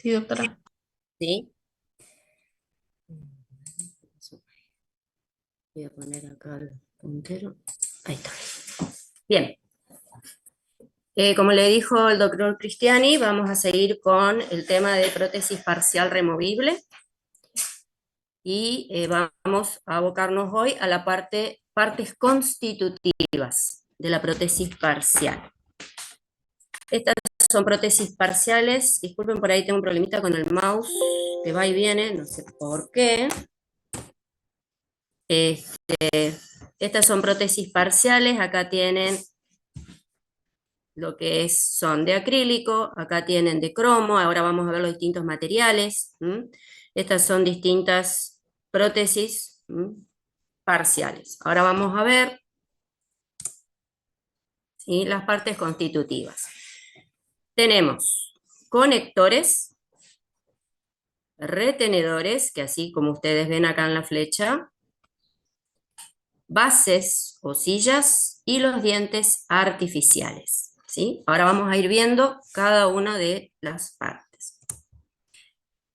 Sí, doctora. ¿Sí? Voy a poner acá el puntero. Ahí está. Bien. Como le dijo el doctor Cristiani, vamos a seguir con el tema de prótesis parcial removible y vamos a abocarnos hoy a la partes constitutivas de la prótesis parcial. Estas son prótesis parciales. Disculpen, por ahí tengo un problemita con el mouse que va y viene, no sé por qué. Estas son prótesis parciales. Acá tienen lo que son de acrílico, acá tienen de cromo, ahora vamos a ver los distintos materiales. Estas son distintas prótesis parciales. Ahora vamos a ver, ¿sí?, las partes constitutivas. Tenemos conectores, retenedores, que así como ustedes ven acá en la flecha, bases o sillas y los dientes artificiales, ¿sí? Ahora vamos a ir viendo cada una de las partes.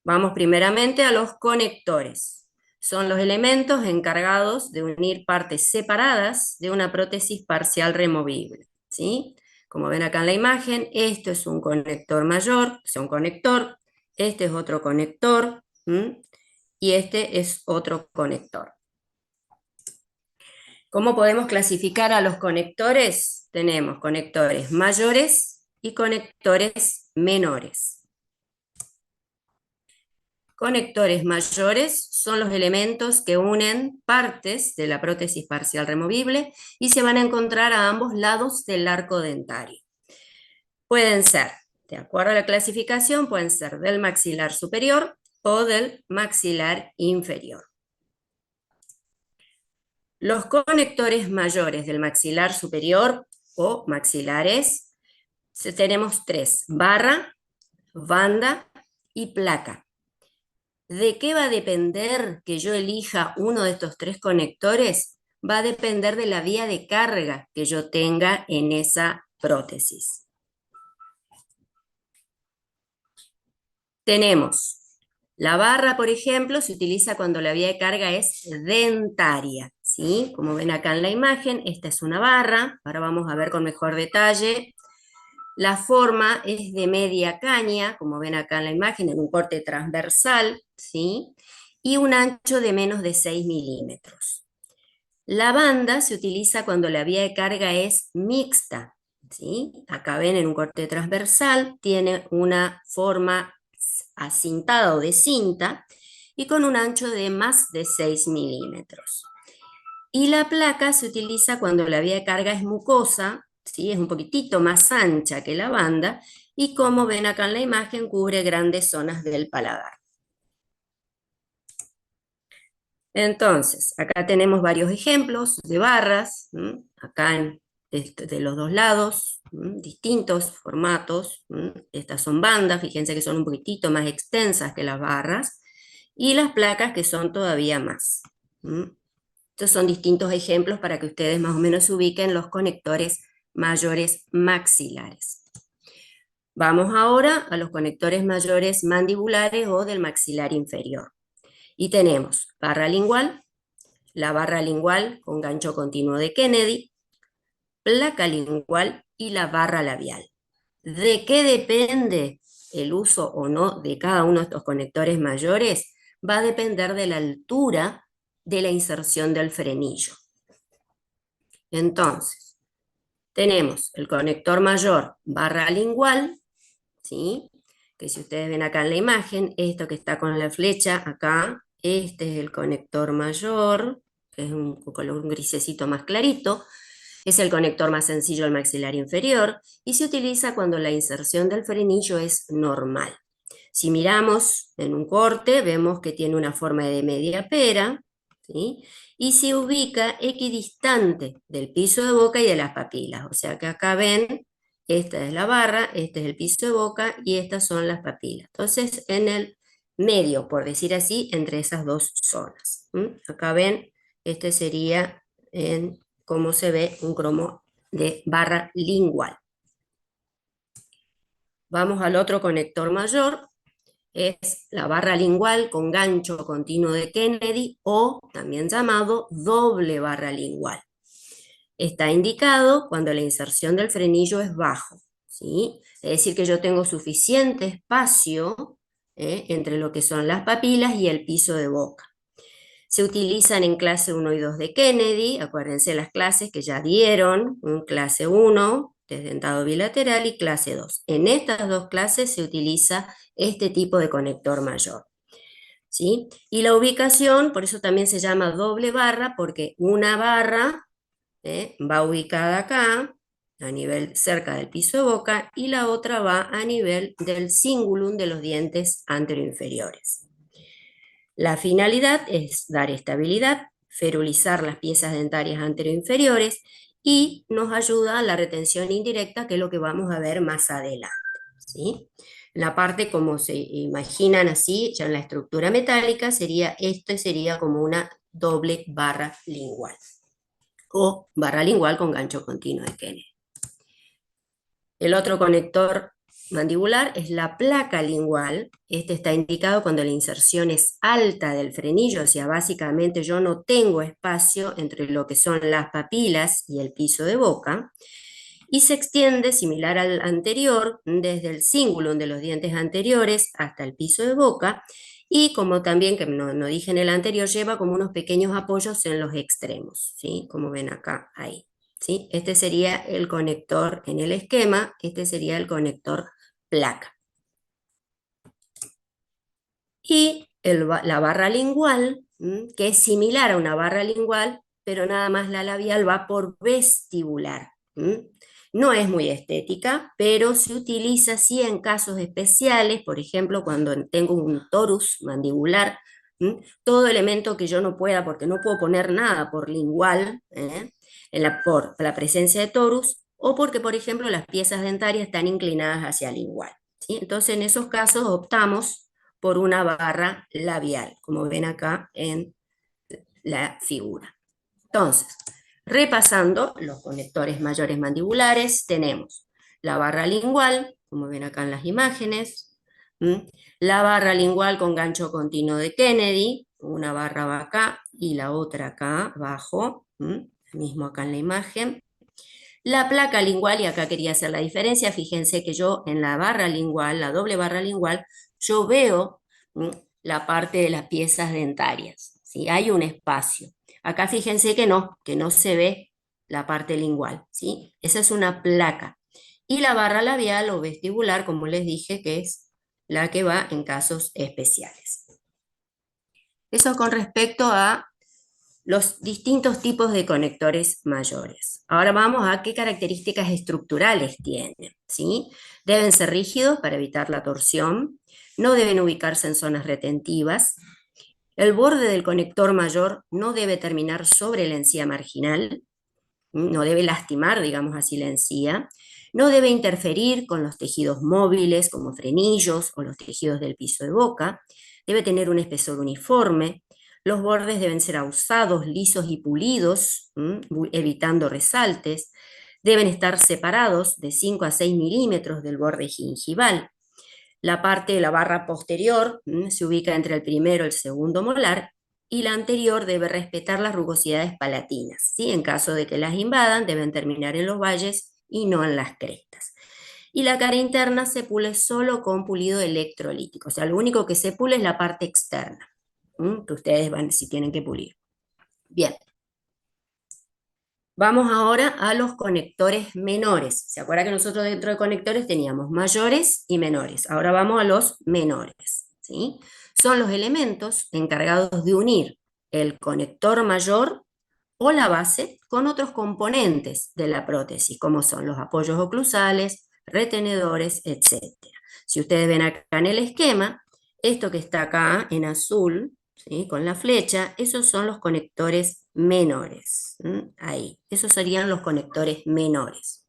Vamos primeramente a los conectores. Son los elementos encargados de unir partes separadas de una prótesis parcial removible, ¿sí? Como ven acá en la imagen, esto es un conector mayor, es un conector, este es otro conector, y este es otro conector. ¿Cómo podemos clasificar a los conectores? Tenemos conectores mayores y conectores menores. Conectores mayores son los elementos que unen partes de la prótesis parcial removible y se van a encontrar a ambos lados del arco dentario. Pueden ser, de acuerdo a la clasificación, pueden ser del maxilar superior o del maxilar inferior. Los conectores mayores del maxilar superior o maxilares, tenemos tres: barra, banda y placa. ¿De qué va a depender que yo elija uno de estos tres conectores? Va a depender de la vía de carga que yo tenga en esa prótesis. Tenemos la barra, por ejemplo, se utiliza cuando la vía de carga es dentaria, ¿sí? Como ven acá en la imagen, esta es una barra. Ahora vamos a ver con mejor detalle. La forma es de media caña, como ven acá en la imagen, en un corte transversal, ¿sí?, y un ancho de menos de 6 milímetros. La banda se utiliza cuando la vía de carga es mixta, ¿sí? Acá ven en un corte transversal, tiene una forma acintada o de cinta y con un ancho de más de 6 milímetros. Y la placa se utiliza cuando la vía de carga es mucosa, ¿sí?, es un poquitito más ancha que la banda y, como ven acá en la imagen, cubre grandes zonas del paladar. Entonces, acá tenemos varios ejemplos de barras, acá de los dos lados, distintos formatos. Estas son bandas, fíjense que son un poquitito más extensas que las barras, y las placas, que son todavía más. Estos son distintos ejemplos para que ustedes más o menos se ubiquen los conectores mayores maxilares. Vamos ahora a los conectores mayores mandibulares o del maxilar inferior. Y tenemos barra lingual, la barra lingual con gancho continuo de Kennedy, placa lingual y la barra labial. ¿De qué depende el uso o no de cada uno de estos conectores mayores? Va a depender de la altura de la inserción del frenillo. Entonces, tenemos el conector mayor barra lingual, ¿sí?, que si ustedes ven acá en la imagen, esto que está con la flecha acá, este es el conector mayor, que es un color grisecito más clarito, es el conector más sencillo del maxilar inferior y se utiliza cuando la inserción del frenillo es normal. Si miramos en un corte, vemos que tiene una forma de media pera, ¿sí?, y se ubica equidistante del piso de boca y de las papilas. O sea que acá ven, esta es la barra, este es el piso de boca y estas son las papilas. Entonces, en el medio, por decir así, entre esas dos zonas. Acá ven, este sería en cómo se ve un cromo de barra lingual. Vamos al otro conector mayor, es la barra lingual con gancho continuo de Kennedy o también llamado doble barra lingual. Está indicado cuando la inserción del frenillo es bajo, ¿sí? Es decir, que yo tengo suficiente espacio entre lo que son las papilas y el piso de boca. Se utilizan en clase 1 y 2 de Kennedy, acuérdense las clases que ya dieron, clase 1, desdentado bilateral, y clase 2. En estas dos clases se utiliza este tipo de conector mayor, ¿sí? Y la ubicación, por eso también se llama doble barra, porque una barra va ubicada acá, a nivel cerca del piso de boca, y la otra va a nivel del cingulum de los dientes anteroinferiores. La finalidad es dar estabilidad, ferulizar las piezas dentarias anteroinferiores y nos ayuda a la retención indirecta, que es lo que vamos a ver más adelante, ¿sí? La parte, como se imaginan así, ya en la estructura metálica, esto sería como una doble barra lingual o barra lingual con gancho continuo de Kennedy. El otro conector mandibular es la placa lingual. Este está indicado cuando la inserción es alta del frenillo, o sea, básicamente yo no tengo espacio entre lo que son las papilas y el piso de boca, y se extiende similar al anterior, desde el cingulum de los dientes anteriores hasta el piso de boca, y como también, que no dije en el anterior, lleva como unos pequeños apoyos en los extremos, ¿sí? Como ven acá, ahí. ¿Sí? Este sería el conector en el esquema, este sería el conector placa. Y la barra lingual, que es similar a una barra lingual, pero nada más la labial va por vestibular. No es muy estética, pero se utiliza sí en casos especiales, por ejemplo, cuando tengo un torus mandibular, todo elemento que yo no pueda, porque no puedo poner nada por lingual, por la presencia de torus, o porque, por ejemplo, las piezas dentarias están inclinadas hacia lingual, ¿sí? Entonces, en esos casos optamos por una barra labial, como ven acá en la figura. Entonces, repasando los conectores mayores mandibulares, tenemos la barra lingual, como ven acá en las imágenes, la barra lingual con gancho continuo de Kennedy, una barra va acá y la otra acá abajo, mismo acá en la imagen. La placa lingual, y acá quería hacer la diferencia, fíjense que yo en la barra lingual, la doble barra lingual, yo veo la parte de las piezas dentarias, ¿sí? Hay un espacio. Acá fíjense que no se ve la parte lingual, ¿sí? Esa es una placa. Y la barra labial o vestibular, como les dije, que es la que va en casos especiales. Eso con respecto a los distintos tipos de conectores mayores. Ahora vamos a qué características estructurales tienen, ¿sí? Deben ser rígidos para evitar la torsión, no deben ubicarse en zonas retentivas, el borde del conector mayor no debe terminar sobre la encía marginal, no debe lastimar, digamos así, la encía, no debe interferir con los tejidos móviles como frenillos o los tejidos del piso de boca, debe tener un espesor uniforme, los bordes deben ser ausados, lisos y pulidos, evitando resaltes, deben estar separados de 5 a 6 milímetros del borde gingival. La parte de la barra posterior se ubica entre el primero y el segundo molar, y la anterior debe respetar las rugosidades palatinas, ¿sí? En caso de que las invadan, deben terminar en los valles y no en las crestas. Y la cara interna se pule solo con pulido electrolítico, o sea, lo único que se pule es la parte externa, que ustedes van si tienen que pulir. Bien. Vamos ahora a los conectores menores. ¿Se acuerda que nosotros dentro de conectores teníamos mayores y menores? Ahora vamos a los menores, ¿sí? Son los elementos encargados de unir el conector mayor o la base con otros componentes de la prótesis, como son los apoyos oclusales, retenedores, etc. Si ustedes ven acá en el esquema, esto que está acá en azul, ¿sí? Con la flecha, esos son los conectores menores. Ahí, esos serían los conectores menores.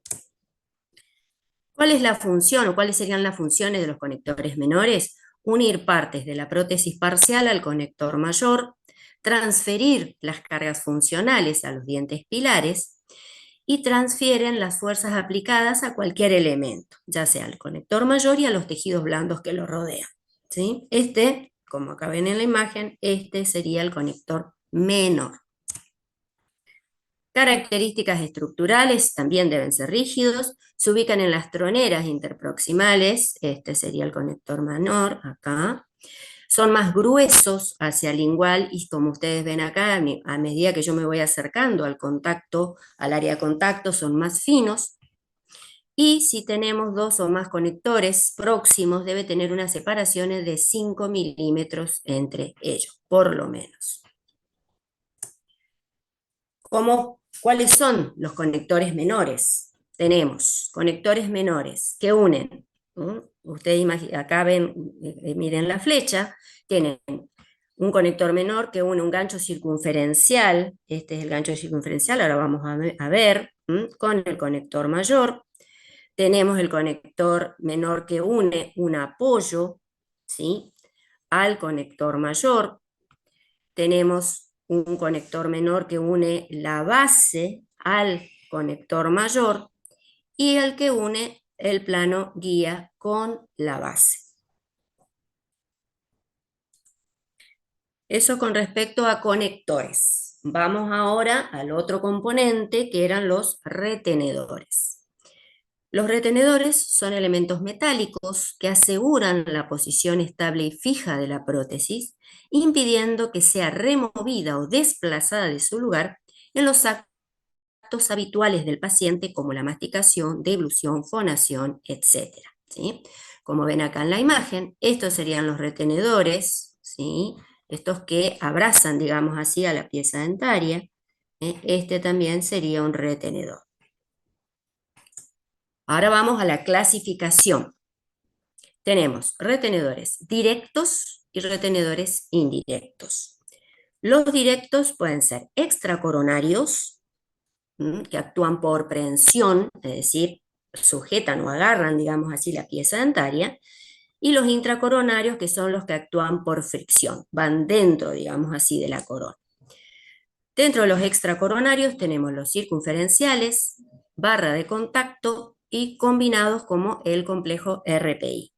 ¿Cuál es la función o cuáles serían las funciones de los conectores menores? Unir partes de la prótesis parcial al conector mayor, transferir las cargas funcionales a los dientes pilares y transfieren las fuerzas aplicadas a cualquier elemento, ya sea al conector mayor y a los tejidos blandos que lo rodean. ¿sí? Como acá ven en la imagen, este sería el conector menor. Características estructurales también deben ser rígidos, se ubican en las troneras interproximales, este sería el conector menor, acá. Son más gruesos hacia el lingual y como ustedes ven acá, a medida que yo me voy acercando al contacto, al área de contacto, son más finos. Y si tenemos dos o más conectores próximos, debe tener unas separaciones de 5 milímetros entre ellos, por lo menos. ¿Cuáles son los conectores menores? Tenemos conectores menores que unen, ¿no? Ustedes acá ven, miren la flecha, tienen un conector menor que une un gancho circunferencial, este es el gancho circunferencial, ahora vamos a ver, con el conector mayor. Tenemos el conector menor que une un apoyo, ¿sí?, al conector mayor. Tenemos un conector menor que une la base al conector mayor y el que une el plano guía con la base. Eso con respecto a conectores. Vamos ahora al otro componente que eran los retenedores. Los retenedores son elementos metálicos que aseguran la posición estable y fija de la prótesis, impidiendo que sea removida o desplazada de su lugar en los actos habituales del paciente como la masticación, deglución, fonación, etc. ¿Sí? Como ven acá en la imagen, estos serían los retenedores, ¿sí?, estos que abrazan, digamos así, a la pieza dentaria. Este también sería un retenedor. Ahora vamos a la clasificación. Tenemos retenedores directos y retenedores indirectos. Los directos pueden ser extracoronarios, que actúan por prehensión, es decir, sujetan o agarran, digamos así, la pieza dentaria, y los intracoronarios, que son los que actúan por fricción, van dentro, digamos así, de la corona. Dentro de los extracoronarios tenemos los circunferenciales, barra de contacto y combinados como el complejo RPI.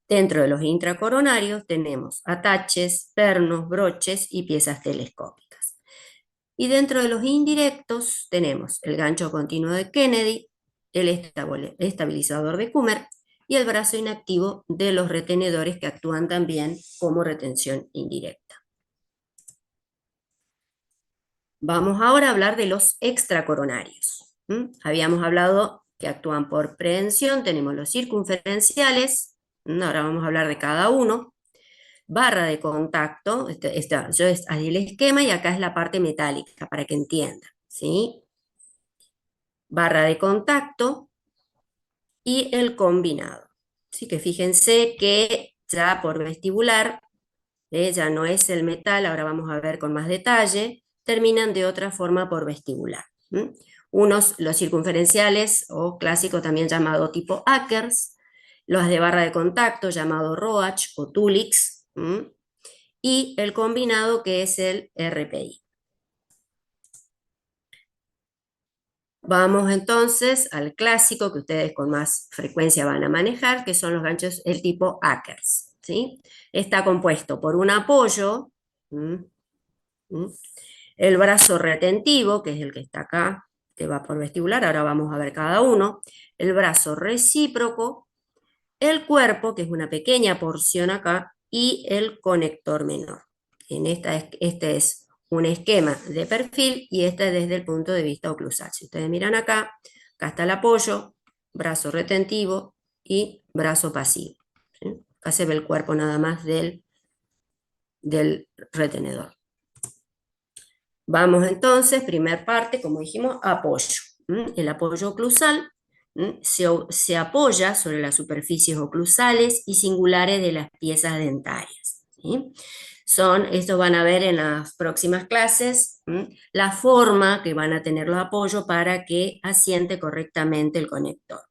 Dentro de los intracoronarios tenemos ataches, pernos, broches y piezas telescópicas. Y dentro de los indirectos tenemos el gancho continuo de Kennedy, el estabilizador de Kummer y el brazo inactivo de los retenedores que actúan también como retención indirecta. Vamos ahora a hablar de los extracoronarios. Habíamos hablado que actúan por prehensión, tenemos los circunferenciales, ahora vamos a hablar de cada uno. Barra de contacto, yo ahí el esquema y acá es la parte metálica para que entiendan, ¿sí? Barra de contacto y el combinado. Así que fíjense que ya por vestibular, ya no es el metal, ahora vamos a ver con más detalle, terminan de otra forma por vestibular. Los circunferenciales o clásico también llamado tipo Akers, los de barra de contacto llamado Roach o Tulix, y el combinado que es el RPI. Vamos entonces al clásico que ustedes con más frecuencia van a manejar, que son los ganchos el tipo Akers, ¿sí? Está compuesto por un apoyo, el brazo retentivo, que es el que está acá, que va por vestibular, ahora vamos a ver cada uno, el brazo recíproco, el cuerpo, que es una pequeña porción acá, y el conector menor. Este es un esquema de perfil y este desde el punto de vista oclusal. Si ustedes miran acá, acá está el apoyo, brazo retentivo y brazo pasivo. ¿Sí? Acá se ve el cuerpo nada más del retenedor. Vamos entonces, primer parte, como dijimos, apoyo. El apoyo oclusal se apoya sobre las superficies oclusales y singulares de las piezas dentarias. ¿Sí? Estos van a ver en las próximas clases la forma que van a tener los apoyos para que asiente correctamente el conector,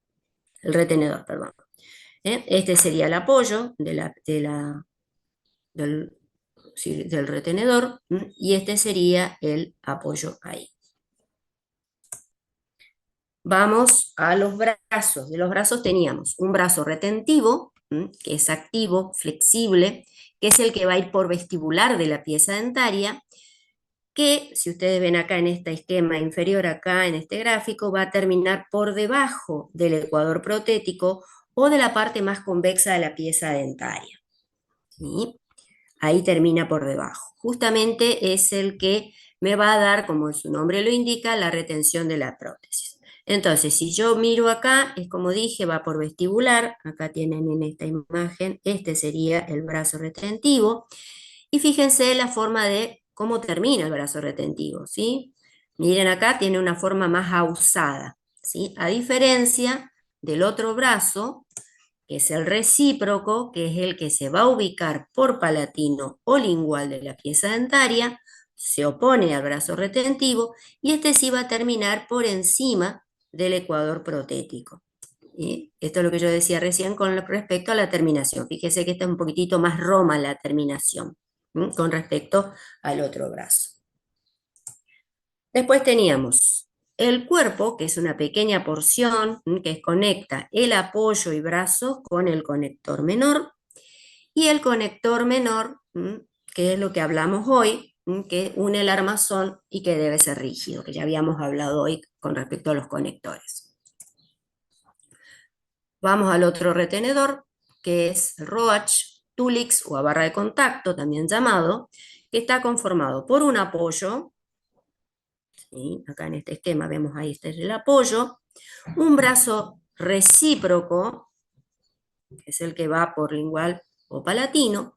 el retenedor, perdón. Este sería el apoyo del retenedor y este sería el apoyo ahí. Vamos a los brazos. De los brazos teníamos un brazo retentivo, que es activo, flexible, que es el que va a ir por vestibular de la pieza dentaria, que si ustedes ven acá en este esquema inferior, acá en este gráfico, va a terminar por debajo del ecuador protético o de la parte más convexa de la pieza dentaria. ¿Sí? Ahí termina por debajo. Justamente es el que me va a dar, como su nombre lo indica, la retención de la prótesis. Entonces, si yo miro acá, es como dije, va por vestibular. Acá tienen en esta imagen, este sería el brazo retentivo. Y fíjense la forma de cómo termina el brazo retentivo, ¿sí? Miren acá, tiene una forma más ausada, ¿sí? A diferencia del otro brazo, que es el recíproco, que es el que se va a ubicar por palatino o lingual de la pieza dentaria, se opone al brazo retentivo y este sí va a terminar por encima del ecuador protético. ¿Sí? Esto es lo que yo decía recién con respecto a la terminación. Fíjese que esta es un poquitito más roma la terminación, ¿sí? Con respecto al otro brazo. Después teníamos el cuerpo, que es una pequeña porción que conecta el apoyo y brazos con el conector menor, y el conector menor, que es lo que hablamos hoy, que une el armazón y que debe ser rígido, que ya habíamos hablado hoy con respecto a los conectores. Vamos al otro retenedor, que es el ROACH, TULIX o a barra de contacto, también llamado, que está conformado por un apoyo. ¿Sí? Acá en este esquema vemos ahí este es el apoyo, un brazo recíproco, que es el que va por lingual o palatino,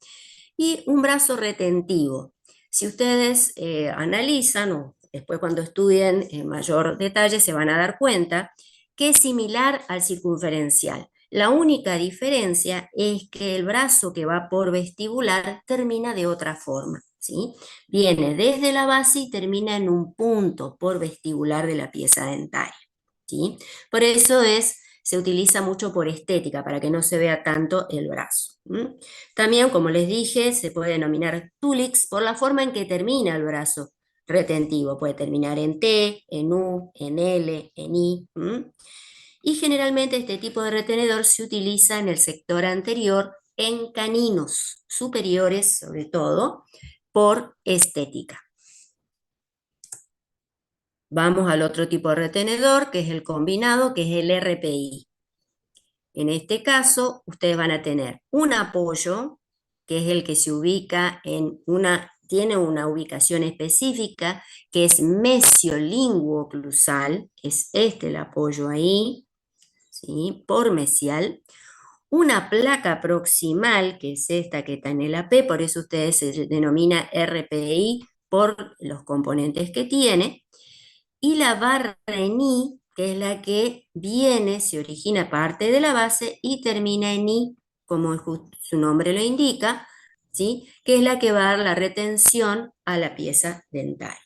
y un brazo retentivo. Si ustedes analizan o después cuando estudien en mayor detalle se van a dar cuenta que es similar al circunferencial. La única diferencia es que el brazo que va por vestibular termina de otra forma. ¿Sí? Viene desde la base y termina en un punto por vestibular de la pieza dentaria. ¿Sí? Por eso se utiliza mucho por estética, para que no se vea tanto el brazo. También, como les dije, se puede denominar TULIX por la forma en que termina el brazo retentivo. Puede terminar en T, en U, en L, en I. Y generalmente este tipo de retenedor se utiliza en el sector anterior en caninos superiores, sobre todo, por estética. Vamos al otro tipo de retenedor, que es el combinado, que es el RPI. En este caso, ustedes van a tener un apoyo, que es el que se ubica tiene una ubicación específica, que es mesiolinguoclusal, es este el apoyo ahí, ¿sí? Por mesial. Una placa proximal, que es esta que está en el AP, por eso ustedes se denomina RPI por los componentes que tiene, y la barra en I, que es la que viene, se origina parte de la base y termina en I, como su nombre lo indica, ¿sí? Que es la que va a dar la retención a la pieza dentaria.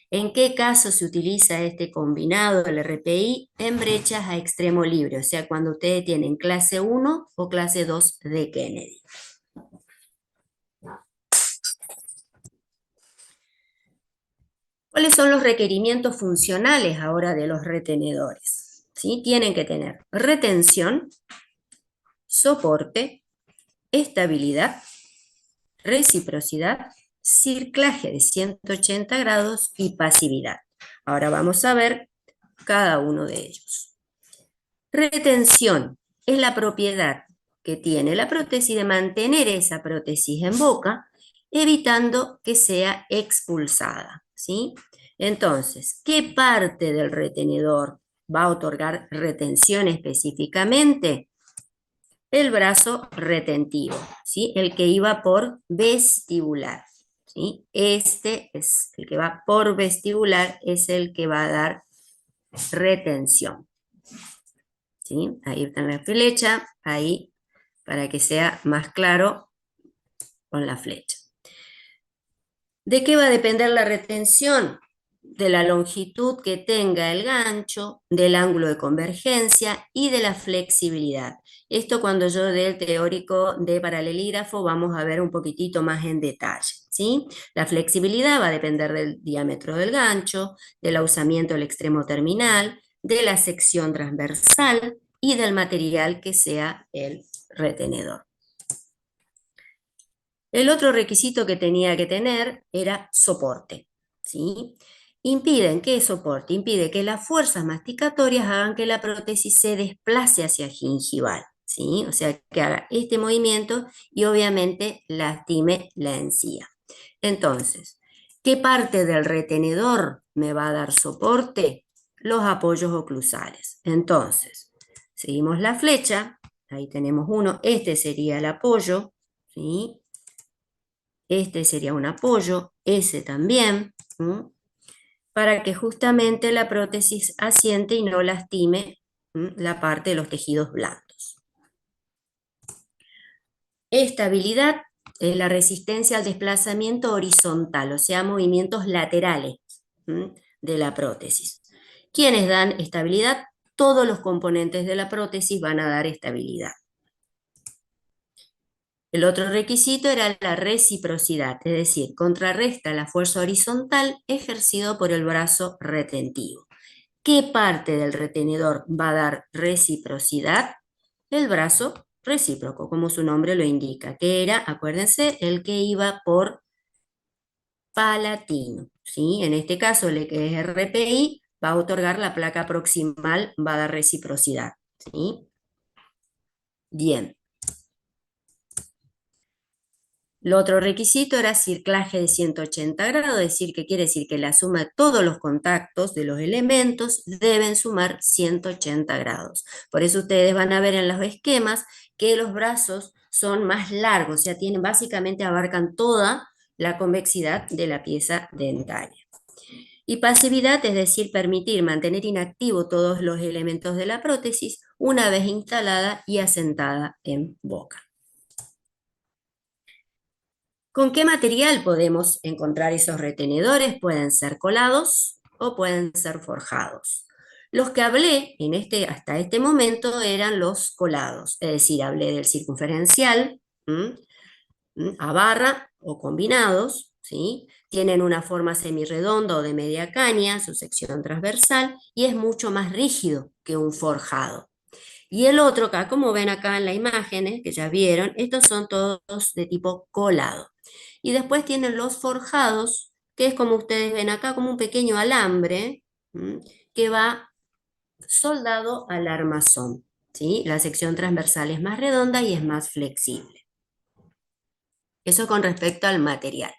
¿En qué caso se utiliza este combinado del RPI? En brechas a extremo libre, o sea, cuando ustedes tienen clase 1 o clase 2 de Kennedy. ¿Cuáles son los requerimientos funcionales ahora de los retenedores? ¿Sí? Tienen que tener retención, soporte, estabilidad, reciprocidad, circlaje de 180 grados y pasividad. Ahora vamos a ver cada uno de ellos. Retención es la propiedad que tiene la prótesis de mantener esa prótesis en boca, evitando que sea expulsada, ¿sí? Entonces, ¿qué parte del retenedor va a otorgar retención específicamente? El brazo retentivo, ¿sí? El que iba por vestibular, ¿sí? Este es el que va por vestibular, es el que va a dar retención. ¿Sí? Ahí está la flecha, ahí, para que sea más claro con la flecha. ¿De qué va a depender la retención? De la longitud que tenga el gancho, del ángulo de convergencia y de la flexibilidad. Esto cuando yo dé el teórico de paralelígrafo vamos a ver un poquitito más en detalle, ¿sí? La flexibilidad va a depender del diámetro del gancho, del ausamiento del extremo terminal, de la sección transversal y del material que sea el retenedor. El otro requisito que tenía que tener era soporte, ¿sí? ¿Qué es soporte? Impide que las fuerzas masticatorias hagan que la prótesis se desplace hacia gingival, ¿sí? O sea, que haga este movimiento y obviamente lastime la encía. Entonces, ¿qué parte del retenedor me va a dar soporte? Los apoyos oclusales. Entonces, seguimos la flecha, ahí tenemos uno, este sería el apoyo, ¿sí? Este sería un apoyo, ese también, ¿m? Para que justamente la prótesis asiente y no lastime la parte de los tejidos blandos. Estabilidad es la resistencia al desplazamiento horizontal, o sea, movimientos laterales de la prótesis. ¿Quiénes dan estabilidad? Todos los componentes de la prótesis van a dar estabilidad. El otro requisito era la reciprocidad, es decir, contrarresta la fuerza horizontal ejercida por el brazo retentivo. ¿Qué parte del retenedor va a dar reciprocidad? El brazo recíproco, como su nombre lo indica, que era, acuérdense, el que iba por palatino, ¿sí? En este caso, el que es RPI va a otorgar la placa proximal, va a dar reciprocidad, ¿sí? Bien. El otro requisito era circlaje de 180 grados, es decir, que quiere decir que la suma de todos los contactos de los elementos deben sumar 180 grados. Por eso ustedes van a ver en los esquemas que los brazos son más largos, o sea, básicamente abarcan toda la convexidad de la pieza dentaria. Y pasividad, es decir, permitir mantener inactivo todos los elementos de la prótesis una vez instalada y asentada en boca. ¿Con qué material podemos encontrar esos retenedores? Pueden ser colados o pueden ser forjados. Los que hablé hasta este momento eran los colados, es decir, hablé del circunferencial, a barra o combinados, ¿sí? Tienen una forma semirredonda o de media caña, su sección transversal, y es mucho más rígido que un forjado. Y el otro, acá, como ven acá en las imágenes que ya vieron, estos son todos de tipo colado. Y después tienen los forjados, que es como ustedes ven acá, como un pequeño alambre que va soldado al armazón, ¿sí? La sección transversal es más redonda y es más flexible. Eso con respecto al material.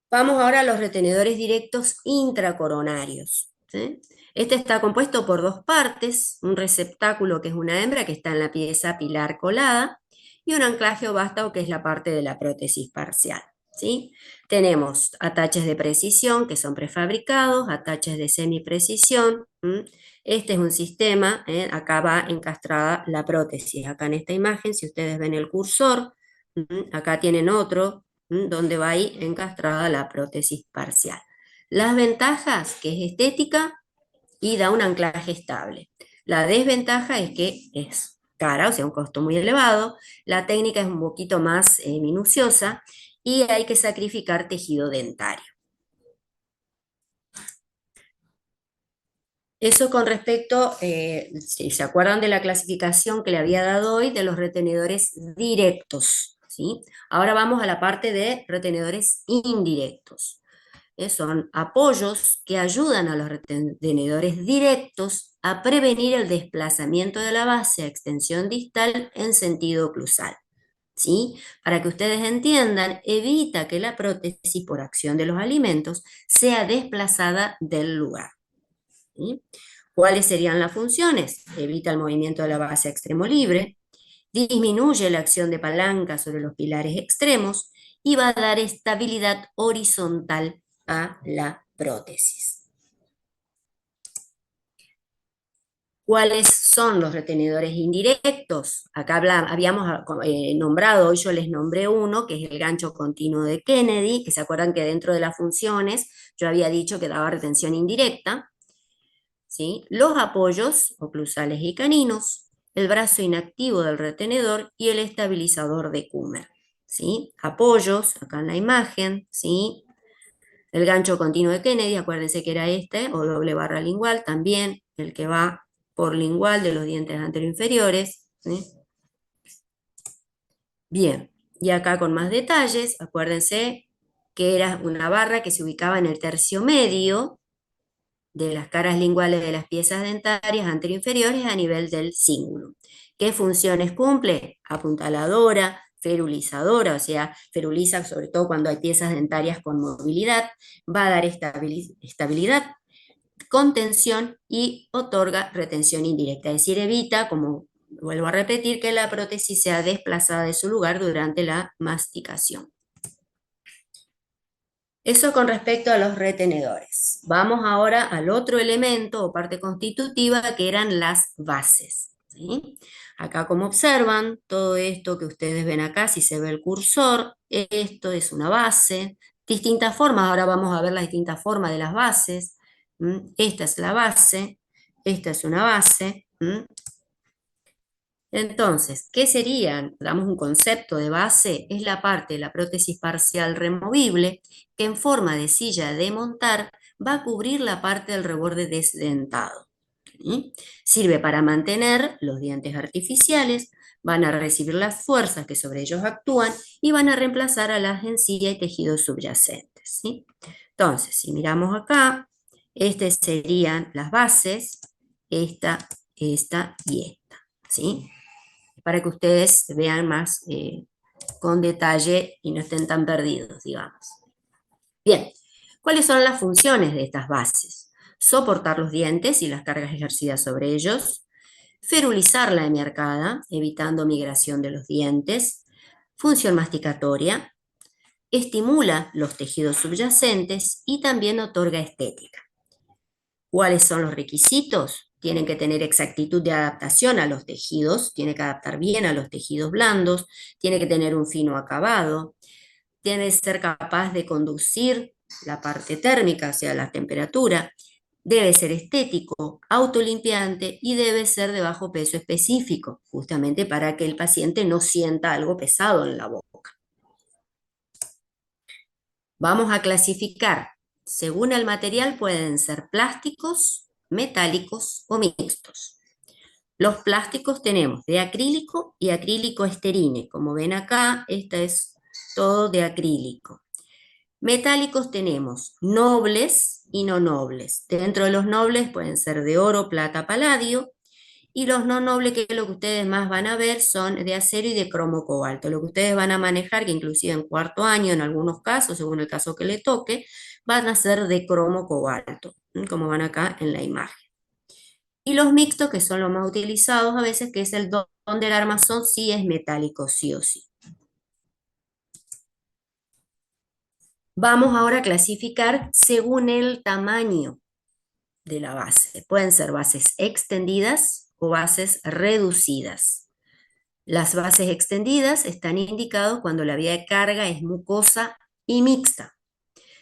Vamos ahora a los retenedores directos intracoronarios, ¿sí? Este está compuesto por dos partes, un receptáculo que es una hembra que está en la pieza pilar colada y un anclaje o vástago que es la parte de la prótesis parcial, ¿sí? Tenemos ataches de precisión que son prefabricados, ataches de semiprecisión. Este es un sistema, acá va encastrada la prótesis, acá en esta imagen, si ustedes ven el cursor, acá tienen otro donde va ahí encastrada la prótesis parcial. Las ventajas, que es estética y da un anclaje estable. La desventaja es que es cara, o sea, un costo muy elevado. La técnica es un poquito más minuciosa y hay que sacrificar tejido dentario. Eso con respecto, si se acuerdan de la clasificación que le había dado hoy de los retenedores directos, ¿sí? Ahora vamos a la parte de retenedores indirectos. Son apoyos que ayudan a los retenedores directos a prevenir el desplazamiento de la base a extensión distal en sentido oclusal. ¿Sí? Para que ustedes entiendan, evita que la prótesis por acción de los alimentos sea desplazada del lugar. ¿Sí? ¿Cuáles serían las funciones? Evita el movimiento de la base a extremo libre, disminuye la acción de palanca sobre los pilares extremos y va a dar estabilidad horizontal a la prótesis. ¿Cuáles son los retenedores indirectos? Acá habíamos nombrado, hoy yo les nombré uno, que es el gancho continuo de Kennedy, que se acuerdan que dentro de las funciones yo había dicho que daba retención indirecta. ¿Sí? Los apoyos oclusales y caninos, el brazo inactivo del retenedor y el estabilizador de Kummer. ¿Sí? Apoyos, acá en la imagen, ¿sí? El gancho continuo de Kennedy, acuérdense que era este, o doble barra lingual, también el que va por lingual de los dientes anteroinferiores, ¿sí? Bien, y acá con más detalles, acuérdense que era una barra que se ubicaba en el tercio medio de las caras linguales de las piezas dentarias anteroinferiores a nivel del cingulum. ¿Qué funciones cumple? Apuntaladora, ferulizadora, o sea, feruliza sobre todo cuando hay piezas dentarias con movilidad, va a dar estabilidad, contención y otorga retención indirecta, es decir, evita, como vuelvo a repetir, que la prótesis sea desplazada de su lugar durante la masticación. Eso con respecto a los retenedores. Vamos ahora al otro elemento o parte constitutiva que eran las bases, ¿sí? Acá, como observan, todo esto que ustedes ven acá, si se ve el cursor, esto es una base. Distintas formas, ahora vamos a ver las distintas formas de las bases. Esta es la base, esta es una base. Entonces, ¿qué serían? Damos un concepto de base, es la parte de la prótesis parcial removible que en forma de silla de montar va a cubrir la parte del reborde desdentado. ¿Sí? Sirve para mantener los dientes artificiales, van a recibir las fuerzas que sobre ellos actúan y van a reemplazar a las encías y tejidos subyacentes. ¿Sí? Entonces, si miramos acá, estas serían las bases, esta y esta. ¿Sí? Para que ustedes vean más con detalle y no estén tan perdidos, digamos. Bien, ¿cuáles son las funciones de estas bases? Soportar los dientes y las cargas ejercidas sobre ellos, ferulizar la hemiarcada, evitando migración de los dientes, función masticatoria, estimula los tejidos subyacentes y también otorga estética. ¿Cuáles son los requisitos? Tienen que tener exactitud de adaptación a los tejidos, tiene que adaptar bien a los tejidos blandos, tiene que tener un fino acabado, tiene que ser capaz de conducir la parte térmica, o sea, la temperatura, debe ser estético, autolimpiante y debe ser de bajo peso específico, justamente para que el paciente no sienta algo pesado en la boca. Vamos a clasificar. Según el material pueden ser plásticos, metálicos o mixtos. Los plásticos tenemos de acrílico y acrílico esterine. Como ven acá, esta es todo de acrílico. Metálicos tenemos nobles y no nobles. Dentro de los nobles pueden ser de oro, plata, paladio. Y los no nobles, que es lo que ustedes más van a ver, son de acero y de cromo cobalto. Lo que ustedes van a manejar, que inclusive en cuarto año, en algunos casos, según el caso que le toque, van a ser de cromo cobalto, como van acá en la imagen. Y los mixtos, que son los más utilizados a veces, que es el don del armazón, sí es metálico, sí o sí. Vamos ahora a clasificar según el tamaño de la base. Pueden ser bases extendidas o bases reducidas. Las bases extendidas están indicadas cuando la vía de carga es mucosa y mixta.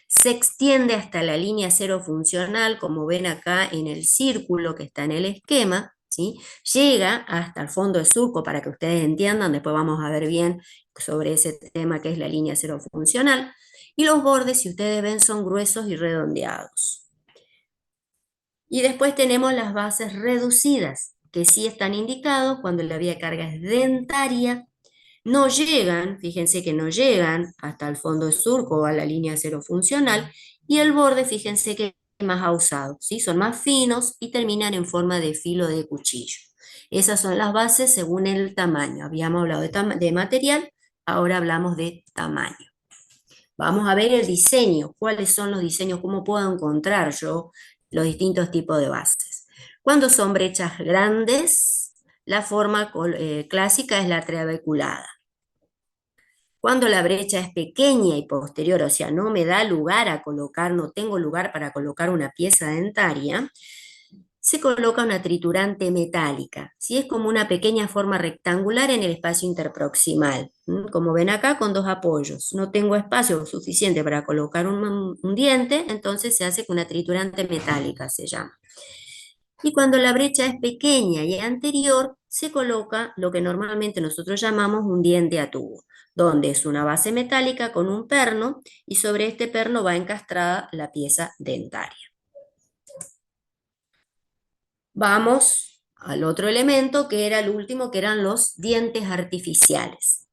Se extiende hasta la línea cero funcional, como ven acá en el círculo que está en el esquema, ¿sí? Llega hasta el fondo del surco para que ustedes entiendan, después vamos a ver bien sobre ese tema que es la línea cero funcional, y los bordes, si ustedes ven, son gruesos y redondeados. Y después tenemos las bases reducidas, que sí están indicados cuando la vía de carga es dentaria. No llegan, fíjense que no llegan hasta el fondo del surco o a la línea cero funcional, y el borde, fíjense que es más ausado, ¿sí? Son más finos y terminan en forma de filo de cuchillo. Esas son las bases según el tamaño. Habíamos hablado de material, ahora hablamos de tamaño. Vamos a ver el diseño, cuáles son los diseños, cómo puedo encontrar yo los distintos tipos de bases. Cuando son brechas grandes, la forma clásica es la trabeculada. Cuando la brecha es pequeña y posterior, o sea, no me da lugar a colocar, no tengo lugar para colocar una pieza dentaria, se coloca una triturante metálica. ¿Sí? Es como una pequeña forma rectangular en el espacio interproximal. Como ven acá, con dos apoyos. No tengo espacio suficiente para colocar un diente, entonces se hace con una triturante metálica, se llama. Y cuando la brecha es pequeña y anterior, se coloca lo que normalmente nosotros llamamos un diente a tubo, donde es una base metálica con un perno y sobre este perno va encastrada la pieza dentaria. Vamos al otro elemento que era el último, que eran los dientes artificiales.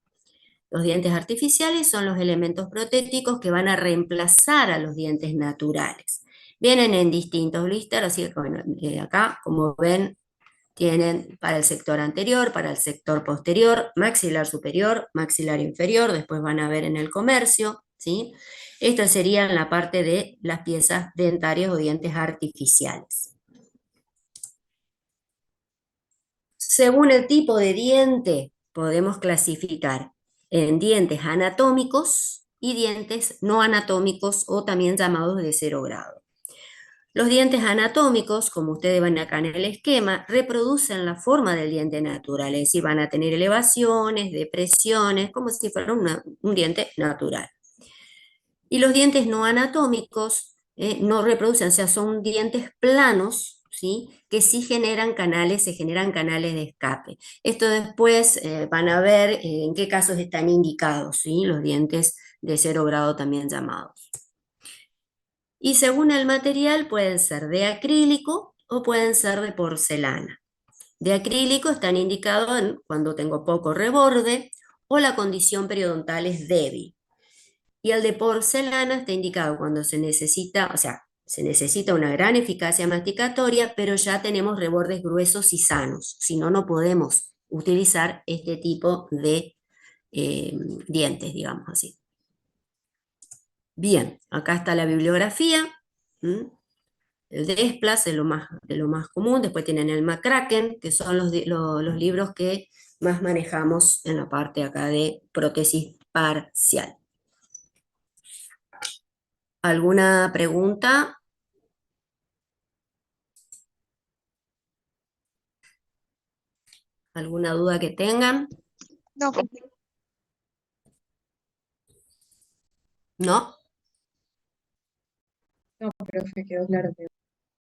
Los dientes artificiales son los elementos protéticos que van a reemplazar a los dientes naturales. Vienen en distintos blisters, así que bueno, acá, como ven, tienen para el sector anterior, para el sector posterior, maxilar superior, maxilar inferior, después van a ver en el comercio, ¿sí? Esto sería en la parte de las piezas dentarias o dientes artificiales. Según el tipo de diente, podemos clasificar en dientes anatómicos y dientes no anatómicos o también llamados de 0 grado. Los dientes anatómicos, como ustedes ven acá en el esquema, reproducen la forma del diente natural, es decir, van a tener elevaciones, depresiones, como si fuera un diente natural. Y los dientes no anatómicos no reproducen, o sea, son dientes planos, ¿sí? Que sí generan canales, se generan canales de escape. Esto después van a ver en qué casos están indicados, ¿sí? Los dientes de 0 grado también llamados. Y según el material pueden ser de acrílico o pueden ser de porcelana. De acrílico están indicados cuando tengo poco reborde o la condición periodontal es débil. Y el de porcelana está indicado cuando se necesita, o sea, se necesita una gran eficacia masticatoria, pero ya tenemos rebordes gruesos y sanos. Si no, no podemos utilizar este tipo de dientes, digamos así. Bien, acá está la bibliografía. El Desplas es de lo más común. Después tienen el McCracken, que son los libros que más manejamos en la parte acá de prótesis parcial. ¿Alguna pregunta? ¿Alguna duda que tengan? No, ¿No? no, profe, quedó claro.